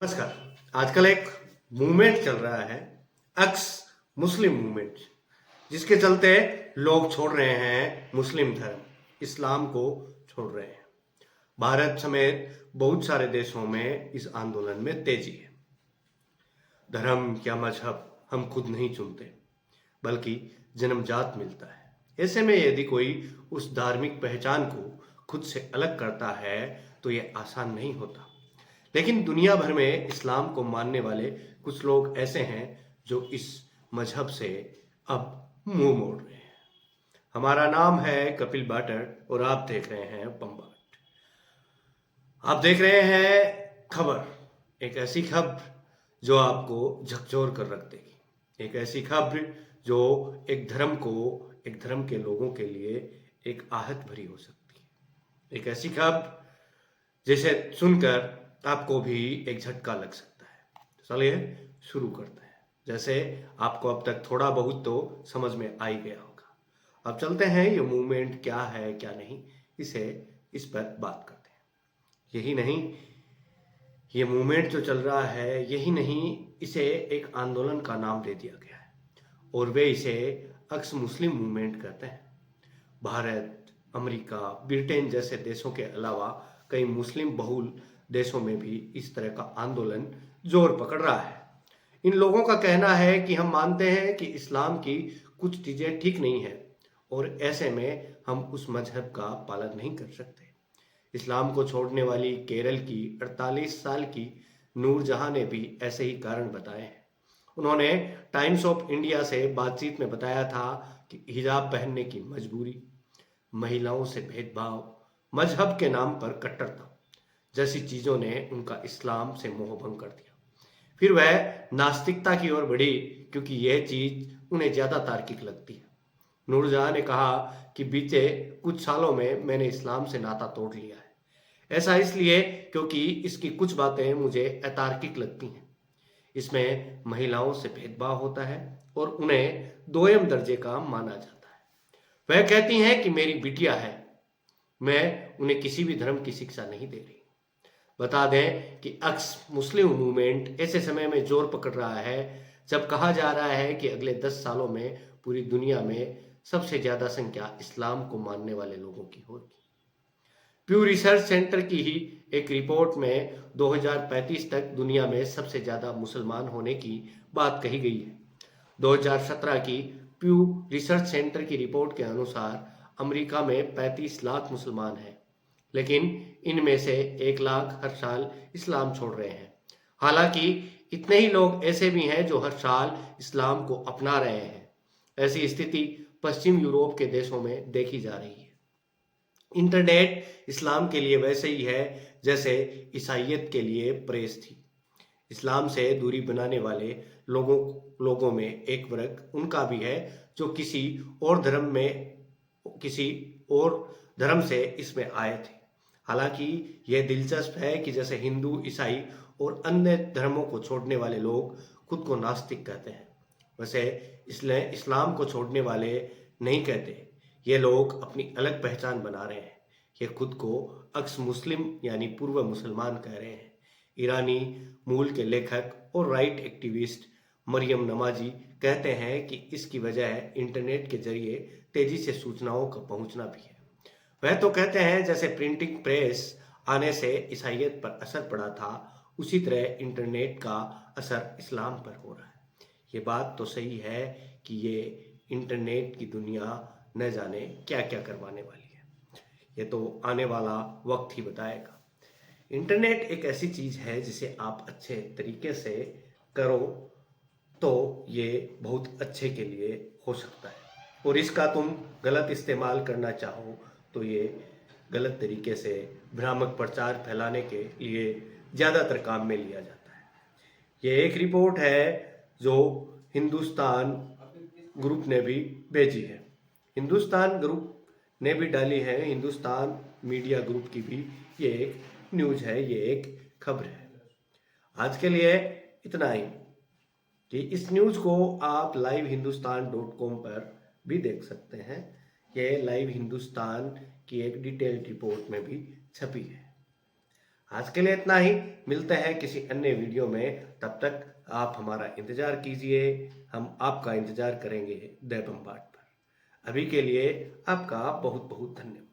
नमस्कार। आजकल एक मूवमेंट चल रहा है, अक्स मुस्लिम मूवमेंट, जिसके चलते लोग छोड़ रहे हैं मुस्लिम धर्म, इस्लाम को छोड़ रहे हैं। भारत समेत बहुत सारे देशों में इस आंदोलन में तेजी है। धर्म या मजहब हम खुद नहीं चुनते, बल्कि जन्मजात मिलता है। ऐसे में यदि कोई उस धार्मिक पहचान को खुद से अलग करता है तो ये आसान नहीं होता। लेकिन दुनिया भर में इस्लाम को मानने वाले कुछ लोग ऐसे हैं जो इस मजहब से अब मुंह मोड़ रहे हैं। हमारा नाम है कपिल बाटर और आप देख रहे हैं पंबाट। आप देख रहे हैं खबर, एक ऐसी खबर जो आपको झकझोर कर रख देगी, एक ऐसी खबर जो एक धर्म को, एक धर्म के लोगों के लिए एक आहत भरी हो सकती है, एक ऐसी खबर जिसे सुनकर आपको भी एक झटका लग सकता है। तो चलिए शुरू करते हैं। जैसे आपको अब तक थोड़ा बहुत तो समझ में आ ही गया होगा। अब चलते हैं, ये मूवमेंट क्या है क्या नहीं, इस पर बात करते हैं। यही नहीं, ये मूवमेंट जो चल रहा है, यही नहीं, इसे एक आंदोलन का नाम दे दिया गया है और वे इसे अक्स मुस्लिम मूवमेंट कहते हैं। भारत, अमेरिका, ब्रिटेन जैसे देशों के अलावा कई मुस्लिम बहुल देशों में भी इस तरह का आंदोलन जोर पकड़ रहा है। इन लोगों का कहना है कि हम मानते हैं कि इस्लाम की कुछ चीजें ठीक नहीं है और ऐसे में हम उस मजहब का पालन नहीं कर सकते। इस्लाम को छोड़ने वाली केरल की 48 साल की नूरजहां ने भी ऐसे ही कारण बताए हैं। उन्होंने टाइम्स ऑफ इंडिया से बातचीत में बताया था कि हिजाब पहनने की मजबूरी, महिलाओं से भेदभाव, मजहब के नाम पर कट्टरता जैसी चीजों ने उनका इस्लाम से मोह भंग कर दिया। फिर वह नास्तिकता की ओर बढ़ी क्योंकि यह चीज उन्हें ज्यादा तार्किक लगती है। नूरजहां ने कहा कि बीते कुछ सालों में मैंने इस्लाम से नाता तोड़ लिया है। ऐसा इसलिए क्योंकि इसकी कुछ बातें मुझे अतार्किक लगती हैं। इसमें महिलाओं से भेदभाव होता है और उन्हें दोयम दर्जे का माना जाता है। वह कहती हैं कि मेरी बिटिया है, मैं उन्हें किसी भी धर्म की शिक्षा नहीं दे रही। बता दें कि अक्स मुस्लिम मूवमेंट ऐसे समय में जोर पकड़ रहा है जब कहा जा रहा है कि अगले 10 सालों में पूरी दुनिया में सबसे ज्यादा संख्या इस्लाम को मानने वाले लोगों की होगी। प्यू रिसर्च सेंटर की ही एक रिपोर्ट में 2035 तक दुनिया में सबसे ज्यादा मुसलमान होने की बात कही गई है। 2017 की प्यू रिसर्च सेंटर की रिपोर्ट के अनुसार अमेरिका में 35 लाख मुसलमान हैं, लेकिन इनमें से 1 लाख हर साल इस्लाम छोड़ रहे हैं। हालांकि इतने ही लोग ऐसे भी हैं जो हर साल इस्लाम को अपना रहे हैं। ऐसी स्थिति पश्चिम यूरोप के देशों में देखी जा रही है। इंटरनेट इस्लाम के लिए वैसे ही है जैसे ईसाइयत के लिए प्रेस थी। इस्लाम से दूरी बनाने वाले लोगों लोगों में एक वर्ग उनका भी है जो किसी और धर्म से इसमें आए थे। हालांकि यह दिलचस्प है कि जैसे हिंदू, ईसाई और अन्य धर्मों को छोड़ने वाले लोग खुद को नास्तिक कहते हैं, वैसे इसलिए इस्लाम को छोड़ने वाले नहीं कहते। ये लोग अपनी अलग पहचान बना रहे हैं। ये खुद को अक्स मुस्लिम यानी पूर्व मुसलमान कह रहे हैं। ईरानी मूल के लेखक और राइट एक्टिविस्ट मरियम नमाजी कहते हैं कि इसकी वजह इंटरनेट के जरिए तेजी से सूचनाओं का पहुंचना भी है। वह तो कहते हैं जैसे प्रिंटिंग प्रेस आने से ईसाइयत पर असर पड़ा था, उसी तरह इंटरनेट का असर इस्लाम पर हो रहा है। ये बात तो सही है कि ये इंटरनेट की दुनिया न जाने क्या क्या करवाने वाली है। ये तो आने वाला वक्त ही बताएगा। इंटरनेट एक ऐसी चीज है जिसे आप अच्छे तरीके से करो तो ये बहुत अच्छे के लिए हो सकता है, और इसका तुम गलत इस्तेमाल करना चाहो तो ये गलत तरीके से भ्रामक प्रचार फैलाने के लिए ज़्यादातर काम में लिया जाता है। ये एक रिपोर्ट है जो हिंदुस्तान ग्रुप ने भी भेजी है। हिंदुस्तान ग्रुप ने भी डाली है, हिंदुस्तान मीडिया ग्रुप की भी ये एक न्यूज है, ये एक खबर है। आज के लिए इतना ही। कि इस न्यूज को आप livehindustanCom पर भी देख सकते हैं। ये लाइव हिंदुस्तान की एक डिटेल्ड रिपोर्ट में भी छपी है। आज के लिए इतना ही, मिलते हैं किसी अन्य वीडियो में। तब तक आप हमारा इंतजार कीजिए, हम आपका इंतजार करेंगे दैबम बाट पर। अभी के लिए आपका बहुत बहुत धन्यवाद।